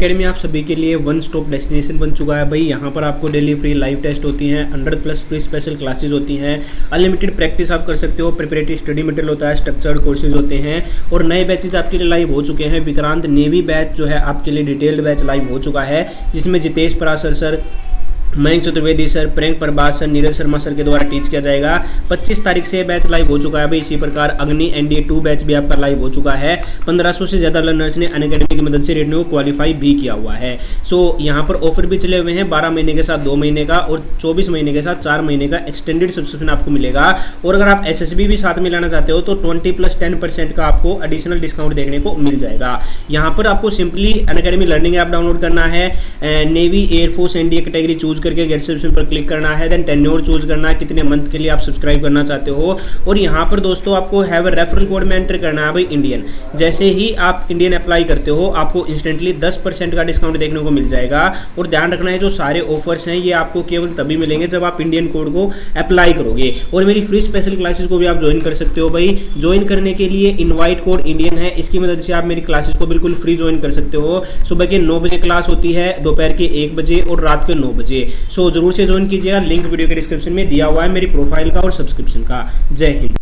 Unacademy आप सभी के लिए वन स्टॉप डेस्टिनेशन बन चुका है भाई। यहाँ पर आपको डेली फ्री लाइव टेस्ट होती हैं, 100+ फ्री स्पेशल क्लासेस होती हैं, अनलिमिटेड प्रैक्टिस आप कर सकते हो, प्रिपरेटरी स्टडी मटेरियल होता है, स्ट्रक्चर्ड कोर्सेज होते हैं और नए बैचेज आपके लिए लाइव हो चुके हैं। विक्रांत नेवी बैच जो है आपके लिए डिटेल्ड बैच लाइव हो चुका है, जिसमें Jitesh Parashar sir, Mayank Chaturvedi sir, Priyank Prabhas sir, Neeraj Sharma sir के द्वारा टीच किया जाएगा। 25 तारीख से बैच लाइव हो चुका है भाई। इसी प्रकार अग्नि एनडीए 2 बैच भी आपका लाइव हो चुका है। 1500 से ज़्यादा लर्नर्स ने अनअकैडमी की मदद से रेडनो क्वालिफाई भी किया हुआ है। सो यहाँ पर ऑफर भी चले हुए हैं, 12 महीने के साथ 2 महीने का और 24 महीने के साथ 4 महीने का एक्सटेंडेड सब्सक्रिप्शन आपको मिलेगा। और अगर आप एसएसबी भी साथ में लाना चाहते हो तो 20+10% का आपको एडिशनल डिस्काउंट देखने को मिल जाएगा। यहाँ पर आपको simply Unacademy learning app download करना है, navy, air force, NDA category choose करके गेट सब्सक्रिप्शन पर क्लिक करना है, देन टेन्योर चूज करना है, कितने मंथ के लिए आप सब्सक्राइब करना चाहते हो। और यहाँ पर दोस्तों आपको हैव अ रेफरल कोड में एंटर करना है भाई इंडियन। जैसे ही आप इंडियन अप्लाई करते हो आपको इंस्टेंटली 10% का डिस्काउंट देखने को मिल जाएगा। और ध्यान रखना है जो सारे ऑफर्स हैं ये आपको केवल तभी मिलेंगे जब आप इंडियन कोड को अप्लाई करोगे। और मेरी फ्री स्पेशल क्लासेस को भी आप ज्वाइन कर सकते हो भाई। ज्वाइन करने के लिए इनवाइट कोड इंडियन है, इसकी मदद से आप मेरी क्लासेस को बिल्कुल फ्री ज्वाइन कर सकते हो। सुबह के 9 बजे क्लास होती है, दोपहर के 1 बजे और रात के 9 बजे। सो जरूर से ज्वाइन कीजिएगा, लिंक वीडियो के डिस्क्रिप्शन में दिया हुआ है मेरी प्रोफाइल का और सब्सक्रिप्शन का। जय हिंद।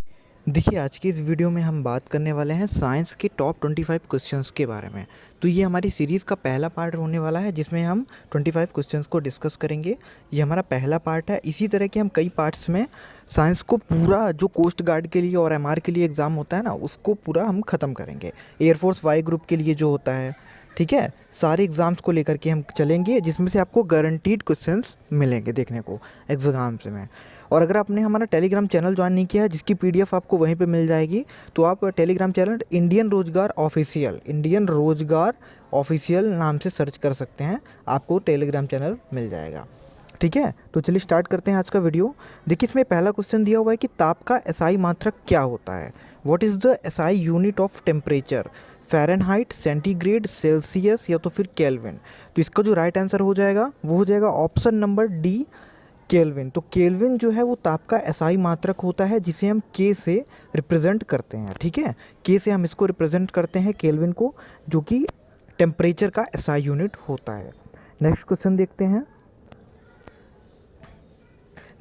देखिए, आज की इस वीडियो में हम बात करने वाले हैं साइंस के टॉप 25 क्वेश्चंस के बारे में। तो ये हमारी सीरीज़ का पहला पार्ट होने वाला है जिसमें हम 25 क्वेश्चंस को डिस्कस करेंगे। ये हमारा पहला पार्ट है। इसी तरह के हम कई पार्ट्स में साइंस को पूरा जो कोस्ट गार्ड के लिए और एमआर के लिए एग्ज़ाम होता है ना, उसको पूरा हम ख़त्म करेंगे। एयरफोर्स वाई ग्रुप के लिए जो होता है, ठीक है, सारे एग्ज़ाम्स को लेकर के हम चलेंगे, जिसमें से आपको गारंटीड क्वेश्चंस मिलेंगे देखने को एग्ज़ाम्स में। और अगर आपने हमारा टेलीग्राम चैनल ज्वाइन नहीं किया है, जिसकी पीडीएफ आपको वहीं पे मिल जाएगी, तो आप टेलीग्राम चैनल इंडियन रोजगार ऑफिशियल नाम से सर्च कर सकते हैं, आपको टेलीग्राम चैनल मिल जाएगा। ठीक है, तो चलिए स्टार्ट करते हैं आज का वीडियो। देखिए, इसमें पहला क्वेश्चन दिया हुआ है कि ताप का एसआई मात्रक क्या होता है। What is the SI unit of temperature, Fahrenheit, centigrade, Celsius या तो फिर केल्विन। तो इसका जो राइट आंसर हो जाएगा वो हो जाएगा ऑप्शन नंबर डी, केल्विन। तो केल्विन जो है वो ताप का एसआई मात्रक होता है, जिसे हम के से रिप्रेजेंट करते हैं। ठीक है, के से हम इसको रिप्रेजेंट करते हैं केल्विन को, जो कि टेम्परेचर का एसआई यूनिट होता है। नेक्स्ट क्वेश्चन देखते हैं।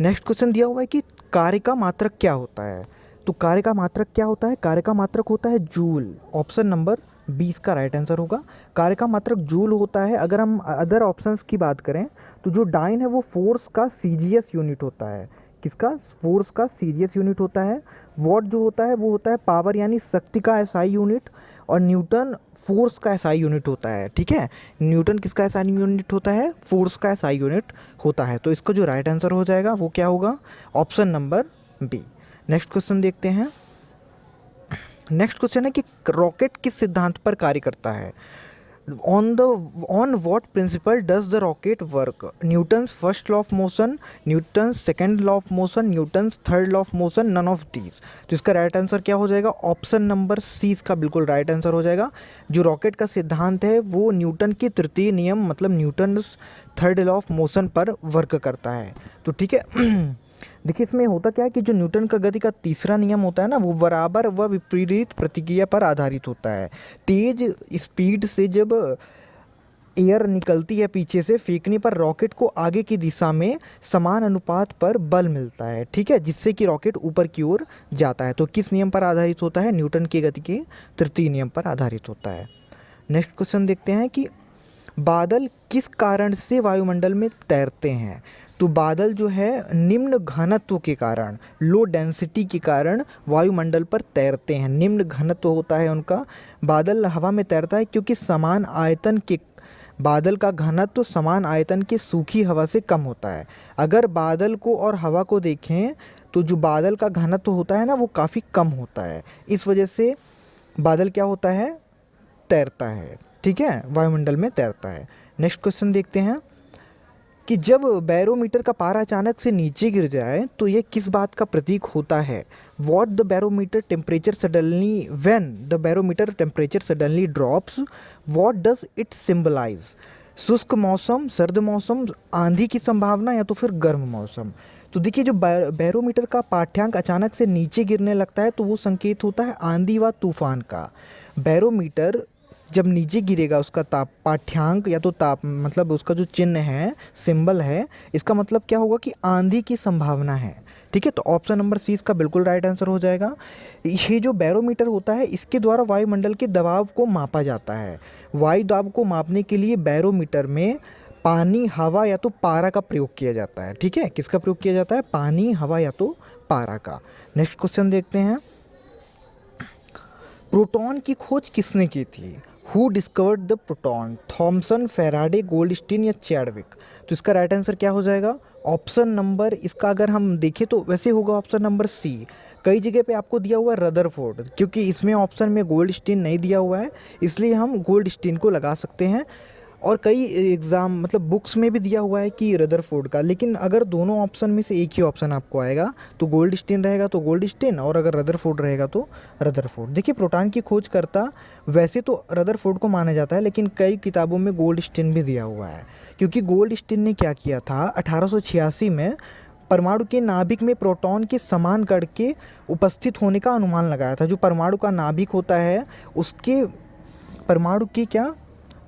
नेक्स्ट क्वेश्चन दिया हुआ है कि कार्य का मात्रक क्या होता है। तो कार्य का मात्रक क्या होता है? कार्य का मात्रक होता है जूल। ऑप्शन नंबर 20 का राइट आंसर होगा। कार्य का मात्रक जूल होता है। अगर हम अदर ऑप्शंस की बात करें तो जो डाइन है वो फोर्स का सीजीएस यूनिट होता है। किसका? फोर्स का सीजीएस यूनिट होता है। वॉट जो होता है वो होता है पावर यानी शक्ति का एसआई यूनिट। और न्यूटन फोर्स का एसआई यूनिट होता है। ठीक है, न्यूटन किसका एसआई यूनिट होता है? फोर्स का एसआई यूनिट होता है। तो इसका जो राइट आंसर हो जाएगा वो क्या होगा? Option number B. Next question देखते हैं। नेक्स्ट क्वेश्चन है कि रॉकेट किस सिद्धांत पर कार्य करता है। On what principle does the rocket work. Newton's first law of motion, Newton's second law of motion, Newton's third law of motion, none of these. तो इसका राइट आंसर क्या हो जाएगा? ऑप्शन नंबर सी इसका बिल्कुल राइट आंसर हो जाएगा। जो रॉकेट का सिद्धांत है वो न्यूटन के तृतीय नियम मतलब Newton's third law of motion पर वर्क करता है। तो ठीक है देखिए, इसमें होता क्या है कि जो न्यूटन का गति का तीसरा नियम होता है ना, वो बराबर व विपरीत प्रतिक्रिया पर आधारित होता है। तेज स्पीड से जब एयर निकलती है पीछे से, फेंकने पर रॉकेट को आगे की दिशा में समान अनुपात पर बल मिलता है। ठीक है, जिससे कि रॉकेट ऊपर की ओर जाता है। तो किस नियम पर आधारित होता है? न्यूटन की गति के तृतीय नियम पर आधारित होता है। नेक्स्ट क्वेश्चन देखते हैं कि बादल किस कारण से वायुमंडल में तैरते हैं। तो बादल जो है निम्न घनत्व के कारण, लो डेंसिटी के कारण वायुमंडल पर तैरते हैं। निम्न घनत्व होता है उनका। बादल हवा में तैरता है क्योंकि समान आयतन के बादल का घनत्व समान आयतन के सूखी हवा से कम होता है। अगर बादल को और हवा को देखें तो जो बादल का घनत्व होता है ना, वो काफ़ी कम होता है। इस वजह से बादल क्या होता है? तैरता है। ठीक है, वायुमंडल में तैरता है। नेक्स्ट क्वेश्चन देखते हैं कि जब बैरोमीटर का पारा अचानक से नीचे गिर जाए तो यह किस बात का प्रतीक होता है। What the barometer temperature suddenly when the barometer temperature suddenly drops, what does it symbolize. शुष्क मौसम, सर्द मौसम, आंधी की संभावना या तो फिर गर्म मौसम। तो देखिए, जो बैरोमीटर का पाठ्यांक अचानक से नीचे गिरने लगता है तो वो संकेत होता है आंधी व तूफान का। बैरोमीटर जब नीचे गिरेगा उसका ताप पाठ्यांक या तो ताप मतलब उसका जो चिन्ह है, सिंबल है, इसका मतलब क्या होगा कि आंधी की संभावना है। ठीक है, तो ऑप्शन नंबर सी इसका बिल्कुल राइट आंसर हो जाएगा। ये जो बैरोमीटर होता है इसके द्वारा वायुमंडल के दबाव को मापा जाता है। वायु दाब को मापने के लिए बैरोमीटर में पानी, हवा या तो पारा का प्रयोग किया जाता है। ठीक है, किसका प्रयोग किया जाता है? पानी, हवा या तो पारा का। नेक्स्ट क्वेश्चन देखते हैं, प्रोटॉन की खोज किसने की थी? Who discovered the proton? Thomson, Faraday, Goldstein या चैडविक? तो इसका राइट आंसर क्या हो जाएगा? ऑप्शन नंबर इसका अगर हम देखें तो वैसे होगा ऑप्शन नंबर सी। कई जगह पे आपको दिया हुआ है रदरफोर्ड, क्योंकि इसमें ऑप्शन में गोल्डस्टीन नहीं दिया हुआ है इसलिए हम गोल्डस्टीन को लगा सकते हैं। और कई एग्ज़ाम मतलब बुक्स में भी दिया हुआ है कि रदरफोर्ड का, लेकिन अगर दोनों ऑप्शन में से एक ही ऑप्शन आपको आएगा तो गोल्डस्टीन रहेगा तो गोल्डस्टीन, और अगर रदरफोर्ड रहेगा तो रदरफोर्ड। देखिए, प्रोटॉन की खोजकर्ता वैसे तो रदरफोर्ड को माना जाता है, लेकिन कई किताबों में गोल्डस्टीन भी दिया हुआ है, क्योंकि गोल्डस्टीन ने क्या किया था 1886 में परमाणु के नाभिक में प्रोटॉन के समान कण के उपस्थित होने का अनुमान लगाया था। जो परमाणु का नाभिक होता है उसके परमाणु के क्या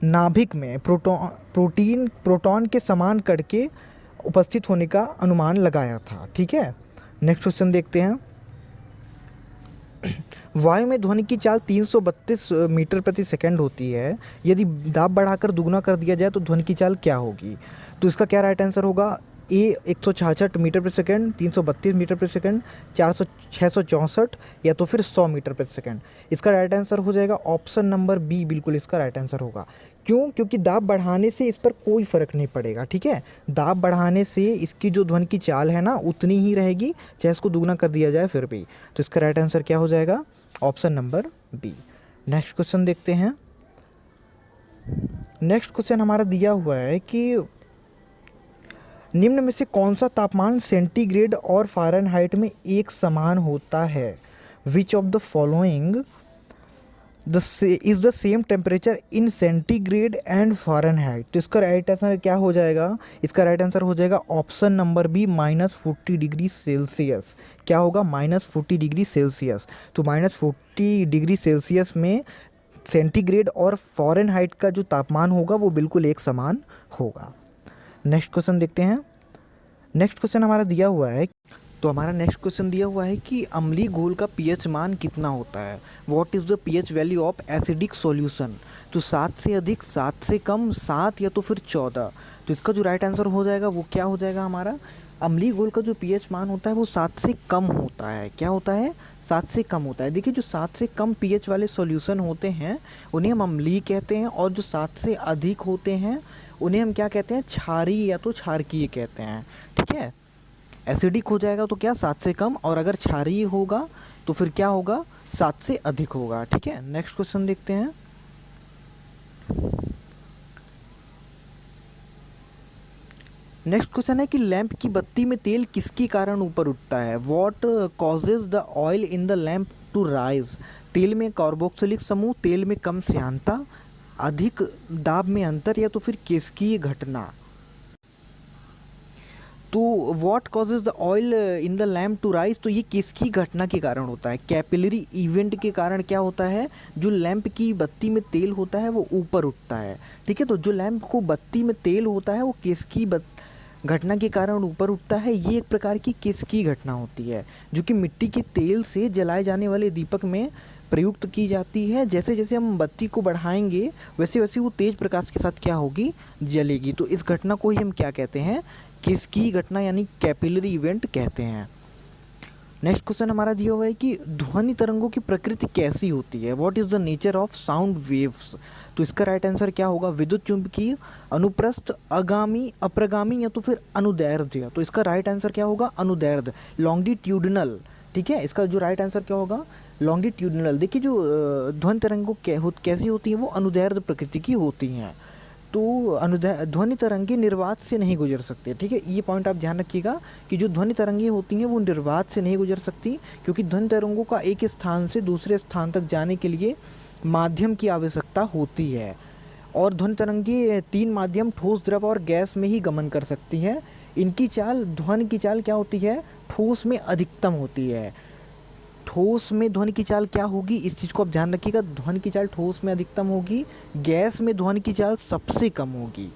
नाभिक में प्रोटॉन के समान कण के उपस्थित होने का अनुमान लगाया था। ठीक है, नेक्स्ट क्वेश्चन देखते हैं, वायु में ध्वनि की चाल 332 मीटर प्रति सेकंड होती है। यदि दाब बढ़ाकर दुगना कर दिया जाए तो ध्वनि की चाल क्या होगी? तो इसका क्या राइट आंसर होगा? ए 166 मीटर प्रति सेकंड, 332 मीटर प्रति सेकंड, 664 या तो फिर 100 मीटर प्रति सेकंड। इसका राइट आंसर हो जाएगा ऑप्शन नंबर बी, बिल्कुल इसका राइट आंसर होगा। क्यों? क्योंकि दाब बढ़ाने से इस पर कोई फ़र्क नहीं पड़ेगा। ठीक है, दाब बढ़ाने से इसकी जो ध्वनि की चाल है ना उतनी ही रहेगी, चाहे इसको दुगना कर दिया जाए फिर भी। तो इसका राइट आंसर क्या हो जाएगा? Option number B. Next question देखते हैं, नेक्स्ट क्वेश्चन हमारा दिया हुआ है कि निम्न में से कौन सा तापमान सेंटीग्रेड और फ़ारेनहाइट में एक समान होता है? Which of the following is the same temperature in centigrade and Fahrenheit? तो इसका राइट आंसर क्या हो जाएगा? इसका राइट आंसर हो जाएगा option number B, -40 degree Celsius. क्या होगा? -40 डिग्री सेल्सियस। तो -40 डिग्री सेल्सियस में सेंटीग्रेड और फ़ारेनहाइट का जो तापमान होगा वो बिल्कुल एक समान होगा। नेक्स्ट क्वेश्चन देखते हैं, नेक्स्ट क्वेश्चन हमारा दिया हुआ है, तो हमारा नेक्स्ट क्वेश्चन दिया हुआ है कि अम्लीय घोल का पीएच मान कितना होता है? What is the pH value of acidic solution? तो 7 से अधिक, 7 से कम, 7 या तो फिर 14। तो इसका जो राइट आंसर हो जाएगा वो क्या हो जाएगा हमारा? अम्लीय घोल का जो पीएच मान होता है वो 7 से कम होता है। क्या होता है? 7 से कम होता है। देखिए, जो 7 से कम पीएच वाले सॉल्यूशन होते हैं उन्हें हम अम्लीय कहते हैं, और जो 7 से अधिक होते हैं उन्हें हम क्या कहते हैं? क्षारीय या तो क्षारकीय कहते हैं। ठीक है, एसिडिक हो जाएगा तो क्या? 7 से कम, और अगर क्षारीय होगा तो फिर क्या होगा? 7 से अधिक होगा। ठीक है, नेक्स्ट क्वेश्चन देखते हैं, नेक्स्ट क्वेश्चन है कि लैंप की बत्ती में तेल किसके कारण ऊपर उठता है? What causes the oil in the lamp to rise? तेल में कार्बोक्सिलिक समूह, तेल में कम श्यानता, अधिक दाब में अंतर, या तो फिर केशिकीय घटना? तो what causes the oil in the lamp to rise? तो ये किसकी घटना के कारण होता है? कैपिलरी इवेंट के कारण क्या होता है? जो लैंप की बत्ती में तेल होता है वो ऊपर उठता है। ठीक है, तो जो लैंप को बत्ती में तेल होता है वो किसकी घटना के कारण ऊपर उठता है? ये एक प्रकार की किसकी घटना होती है जो कि मिट्टी के तेल से जलाए जाने वाले दीपक में प्रयुक्त की जाती है। जैसे जैसे हम बत्ती को बढ़ाएंगे वैसे वैसे वो तेज प्रकाश के साथ क्या होगी? जलेगी। तो इस घटना को ही हम क्या कहते हैं? किसकी घटना यानी कैपिलरी इवेंट कहते हैं। नेक्स्ट क्वेश्चन हमारा दिया हुआ है कि ध्वनि तरंगों की प्रकृति कैसी होती है? What is the nature of sound waves? तो इसका राइट आंसर क्या होगा? विद्युत चुंबकीय, अनुप्रस्थ, अगामी, अप्रगामी या तो फिर अनुदैर्ध्य? तो इसका राइट आंसर क्या होगा? अनुदैर्ध्य, लॉन्गिट्यूडिनल। ठीक है, इसका जो राइट आंसर क्या होगा? लॉन्गिट्यूडिनल। देखिए, जो ध्वनि तरंगों कैसी होती हैं वो अनुदैर्ध्य प्रकृति की होती हैं। तो ध्वनि तरंगे निर्वात से नहीं गुजर सकते। ठीक है, ये पॉइंट आप ध्यान रखिएगा कि जो ध्वनि तरंगे होती हैं वो निर्वात से नहीं गुजर सकती, क्योंकि ध्वनि तरंगों का एक स्थान से दूसरे स्थान तक जाने के लिए माध्यम की आवश्यकता होती है। और ध्वनि तरंगे 3 माध्यम ठोस, द्रव और गैस में ही गमन कर सकती हैं। इनकी चाल, ध्वनि की चाल क्या होती है? ठोस में अधिकतम होती है। ठोस में ध्वनि की चाल क्या होगी, इस चीज़ को आप ध्यान रखिएगा। ध्वनि की चाल ठोस में अधिकतम होगी, गैस में ध्वनि की चाल सबसे कम होगी।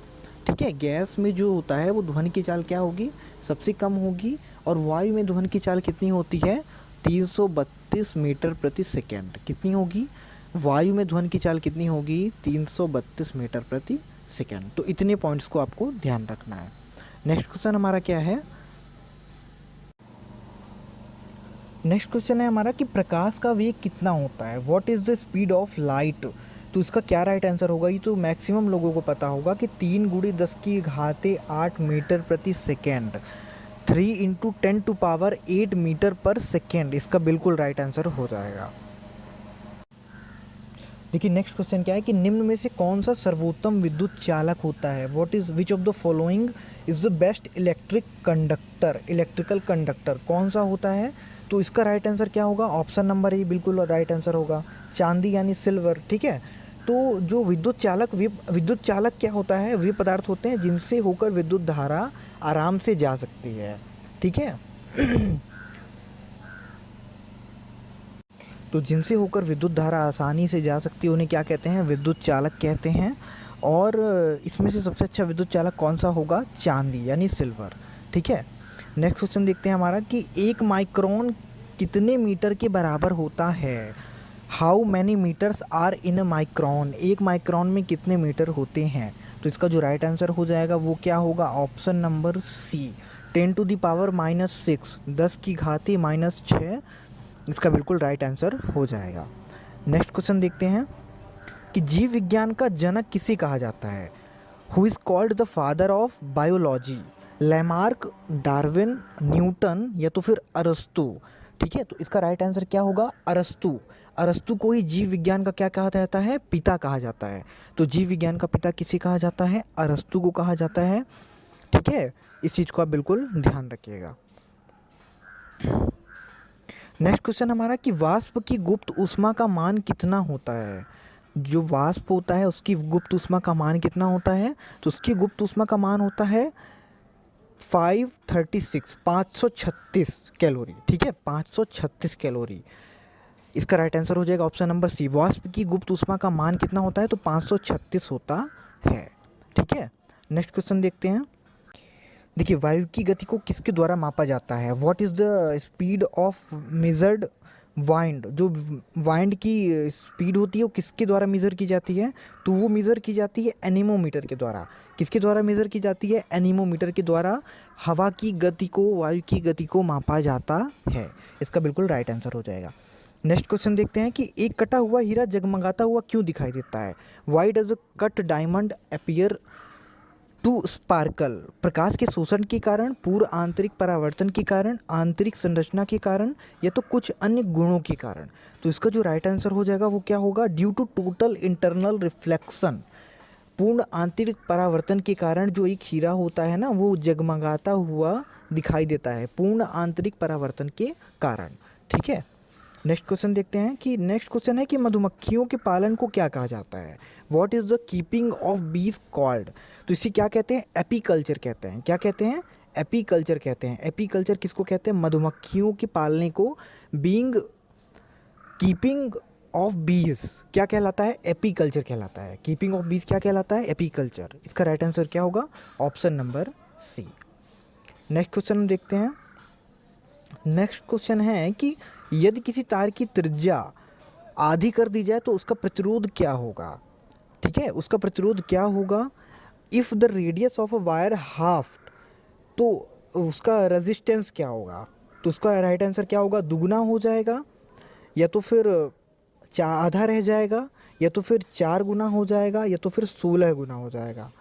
ठीक है, गैस में जो होता है वो ध्वनि की चाल क्या होगी, सबसे कम होगी। और वायु में ध्वनि की चाल कितनी होती है, 332 मीटर प्रति सेकेंड। कितनी होगी, वायु में ध्वनि की चाल कितनी होगी, 332 मीटर प्रति सेकेंड। तो इतने पॉइंट्स को आपको ध्यान रखना है। नेक्स्ट क्वेश्चन हमारा क्या है, नेक्स्ट क्वेश्चन है हमारा कि प्रकाश का वेग कितना होता है, what is the speed of light. तो इसका क्या राइट आंसर होगा, ये तो मैक्सिमम लोगों को पता होगा कि 3 × 10⁸ मीटर प्रति सेकेंड, 3 × 10⁸ मीटर पर सेकेंड, इसका बिल्कुल राइट आंसर हो जाएगा। देखिए नेक्स्ट क्वेश्चन क्या है कि निम्न में से कौन सा सर्वोत्तम विद्युत चालक होता है, what is which of the following is the best electric conductor, electrical conductor कौन सा होता है। तो इसका राइट आंसर क्या होगा, ऑप्शन नंबर ए बिल्कुल राइट आंसर होगा, चांदी यानी सिल्वर। ठीक है, तो जो विद्युत चालक क्या होता है, वे पदार्थ होते हैं जिनसे होकर विद्युत धारा आराम से जा सकती है। ठीक है तो जिनसे होकर विद्युत धारा आसानी से जा सकती है उन्हें क्या कहते हैं, विद्युत चालक कहते हैं। और इसमें से सबसे अच्छा विद्युत चालक कौन सा होगा, चांदी यानी सिल्वर। ठीक है, नेक्स्ट क्वेश्चन देखते हैं हमारा कि 1 माइक्रोन कितने मीटर के बराबर होता है, how many meters are in a micron, 1 micron में कितने मीटर होते हैं। तो इसका जो राइट आंसर हो जाएगा वो क्या होगा, ऑप्शन नंबर सी, 10⁻⁻6, 10⁻⁻6, इसका बिल्कुल राइट आंसर हो जाएगा। नेक्स्ट क्वेश्चन देखते हैं कि जीव विज्ञान का जनक किसे कहा जाता है, who is called the father of biology, Lamarck, Darwin, Newton या तो फिर अरस्तु। ठीक है, तो इसका राइट आंसर क्या होगा, अरस्तु। अरस्तु को ही जीव विज्ञान का क्या कहा जाता है, पिता कहा जाता है। तो जीव विज्ञान का पिता किसे कहा जाता है, अरस्तु को कहा जाता है। ठीक है, इस चीज़ को आप बिल्कुल ध्यान रखिएगा। नेक्स्ट क्वेश्चन हमारा कि वाष्प की गुप्त ऊष्मा का मान कितना होता है, जो वाष्प होता है उसकी गुप्त ऊष्मा का मान कितना होता है। तो उसकी गुप्त ऊष्मा का मान होता है 536 कैलोरी। ठीक है, 536 कैलोरी, इसका राइट आंसर हो जाएगा ऑप्शन नंबर सी, वाष्प की गुप्त ऊष्मा का मान कितना होता है, तो 536 होता है। ठीक है, नेक्स्ट क्वेश्चन देखते हैं। देखिए वायु की गति को किसके द्वारा मापा जाता है, what is the speed of measured wind, जो वाइंड की स्पीड होती है वो किसके द्वारा मेज़र की जाती है। तो वो मेज़र की जाती है एनीमोमीटर के द्वारा। किसके द्वारा मेज़र की जाती है, एनीमोमीटर के द्वारा हवा की गति को, वायु की गति को मापा जाता है। इसका बिल्कुल राइट आंसर हो जाएगा। नेक्स्ट क्वेश्चन देखते हैं कि एक कटा हुआ हीरा जगमगाता हुआ क्यों दिखाई देता है, why does a cut diamond appear to sparkle, प्रकाश के शोषण के कारण, पूर्व आंतरिक परावर्तन के कारण, आंतरिक संरचना के कारण या तो कुछ अन्य गुणों के कारण। तो इसका जो राइट आंसर हो जाएगा वो क्या होगा, due to total internal reflection, पूर्ण आंतरिक परावर्तन के कारण जो एक हीरा होता है ना वो जगमगाता हुआ दिखाई देता है, पूर्ण आंतरिक परावर्तन के कारण। ठीक है, नेक्स्ट क्वेश्चन देखते हैं कि नेक्स्ट क्वेश्चन है कि मधुमक्खियों के पालन को क्या कहा जाता है, what is the keeping of बीज कॉल्ड। तो इसे क्या कहते हैं, एपीकल्चर कहते हैं। क्या कहते हैं, एपीकल्चर कहते हैं। एपीकल्चर किसको कहते हैं, मधुमक्खियों के पालने को बीइंग कीपिंग ऑफ बीज क्या कहलाता है, एपीकल्चर कहलाता है। कीपिंग ऑफ बीज क्या कहलाता है, एपीकल्चर। इसका राइट आंसर क्या होगा, option number C. Next question हम देखते हैं। नेक्स्ट क्वेश्चन है कि यदि किसी तार की त्रिज्या आधी कर दी जाए तो उसका प्रतिरोध क्या होगा। ठीक है, उसका प्रतिरोध क्या होगा, if the radius of a wire half, तो उसका रेजिस्टेंस क्या होगा। तो उसका राइट आंसर क्या होगा, दुगना हो जाएगा या तो फिर आधा रह जाएगा या तो फिर 4 गुना हो जाएगा या तो फिर 16 गुना हो जाएगा।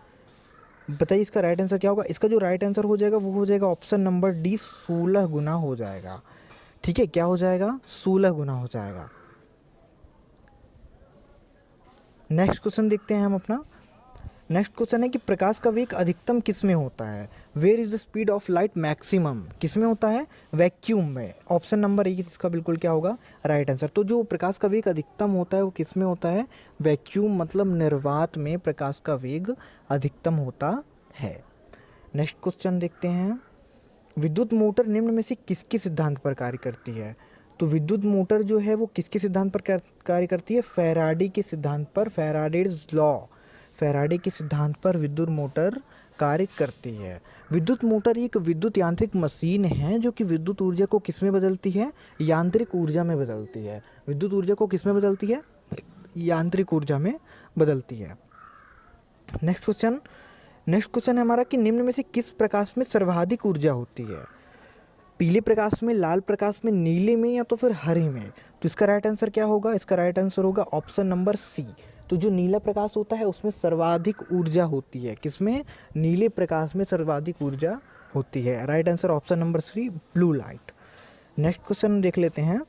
बताइए इसका राइट आंसर क्या होगा। इसका जो राइट आंसर हो जाएगा वो हो जाएगा ऑप्शन नंबर डी, 16 गुना हो जाएगा। ठीक है, क्या हो जाएगा, 16 गुना हो जाएगा। नेक्स्ट क्वेश्चन देखते हैं हम अपना। नेक्स्ट क्वेश्चन है कि प्रकाश का वेग अधिकतम किस में होता है, where is the speed of light maximum, किस में होता है, वैक्यूम में। ऑप्शन नंबर ए इसका बिल्कुल क्या होगा, राइट आंसर। तो जो प्रकाश का वेग अधिकतम होता है वो किस में होता है, वैक्यूम मतलब निर्वात में प्रकाश का वेग अधिकतम होता है। नेक्स्ट क्वेश्चन देखते हैं, विद्युत मोटर निम्न में से किसके सिद्धांत पर कार्य करती है। तो विद्युत मोटर जो है वो किसके सिद्धांत पर कार्य करती है? फैराडे के सिद्धांत पर, फैराडेज लॉ, फैराडे के सिद्धांत पर विद्युत मोटर कार्य करती है। विद्युत मोटर एक विद्युत यांत्रिक मशीन है जो कि विद्युत ऊर्जा को किस में बदलती है? यांत्रिक ऊर्जा में बदलती है। विद्युत ऊर्जा को किस में बदलती है? यांत्रिक ऊर्जा में बदलती है। नेक्स्ट क्वेश्चन है हमारा कि निम्न में से किस प्रकाश में सर्वाधिक ऊर्जा होती है? पीले प्रकाश में, लाल प्रकाश में, नीले में या तो फिर हरे में? तो इसका राइट आंसर क्या होगा? इसका राइट आंसर होगा ऑप्शन नंबर सी। तो जो नीला प्रकाश होता है उसमें सर्वाधिक ऊर्जा होती है। किसमें? नीले प्रकाश में सर्वाधिक ऊर्जा होती है। Right answer option number C, blue light. Next question देख लेते हैं।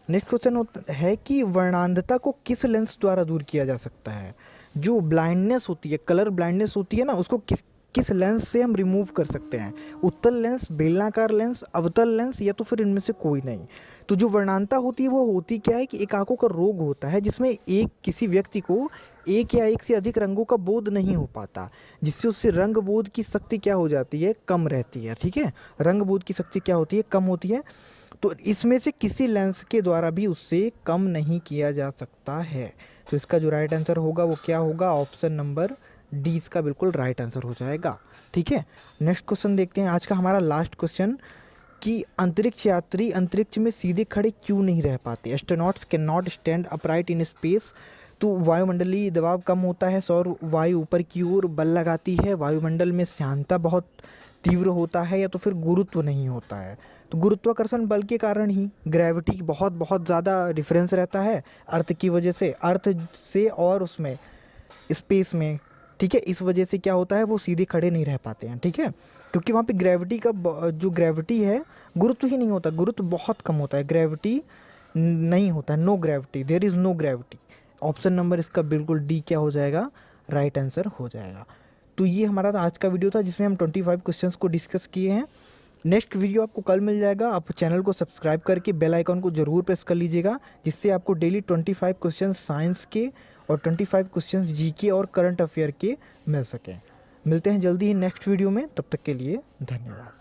नेक्स्ट क्वेश्चन है कि वर्णांधता को किस लेंस द्वारा दूर किया जा सकता है? जो ब्लाइंडनेस होती है, कलर ब्लाइंडनेस होती है ना, उसको किस लेंस से हम रिमूव कर सकते हैं? उत्तल लेंस, बेलनाकार लेंस, अवतल लेंस या तो फिर इनमें से कोई नहीं। तो जो वर्णांधता होती है वो होती क्या है कि एक आंखों का रोग होता है जिसमें किसी व्यक्ति को एक या एक से अधिक रंगों का बोध नहीं हो पाता, जिससे उससे रंग बोध की शक्ति क्या हो जाती है? कम रहती है। ठीक है, रंग बोध की शक्ति क्या होती है? कम होती है। तो इसमें से किसी लेंस के द्वारा भी उससे कम नहीं किया जा सकता है। तो इसका जो राइट आंसर होगा वो क्या होगा? ऑप्शन नंबर डी इसका बिल्कुल राइट आंसर हो जाएगा। ठीक है, नेक्स्ट क्वेश्चन देखते हैं, आज का हमारा लास्ट क्वेश्चन, कि अंतरिक्ष यात्री अंतरिक्ष में सीधे खड़े क्यों नहीं रह पाते? Astronauts can not stand upright in space. तो वायुमंडलीय दबाव कम होता है, सौर वायु ऊपर की ओर बल लगाती है, वायुमंडल में श्यानता बहुत तीव्र होता है, या तो फिर गुरुत्व नहीं होता है। तो गुरुत्वाकर्षण बल के कारण ही ग्रेविटी बहुत ज़्यादा डिफरेंस रहता है अर्थ की वजह से, अर्थ से और उसमें स्पेस में। ठीक है, इस वजह से क्या होता है, वो सीधे खड़े नहीं रह पाते हैं। ठीक है, क्योंकि वहाँ पे ग्रेविटी का जो ग्रेविटी है, गुरुत्व ही नहीं होता, गुरुत्व बहुत कम होता है, ग्रेविटी नहीं होता है, no gravity, there is no gravity. Option number इसका बिल्कुल डी क्या हो जाएगा? राइट आंसर हो जाएगा। तो ये हमारा आज का वीडियो था जिसमें हम 25 क्वेश्चंस को डिस्कस किए हैं। नेक्स्ट वीडियो आपको कल मिल जाएगा। आप चैनल को सब्सक्राइब करके बेल आइकन को ज़रूर प्रेस कर लीजिएगा, जिससे आपको डेली 25 क्वेश्चन साइंस के और 25 क्वेश्चन जीके और करंट अफेयर के मिल सकें। मिलते हैं जल्दी ही नेक्स्ट वीडियो में, तब तक के लिए धन्यवाद।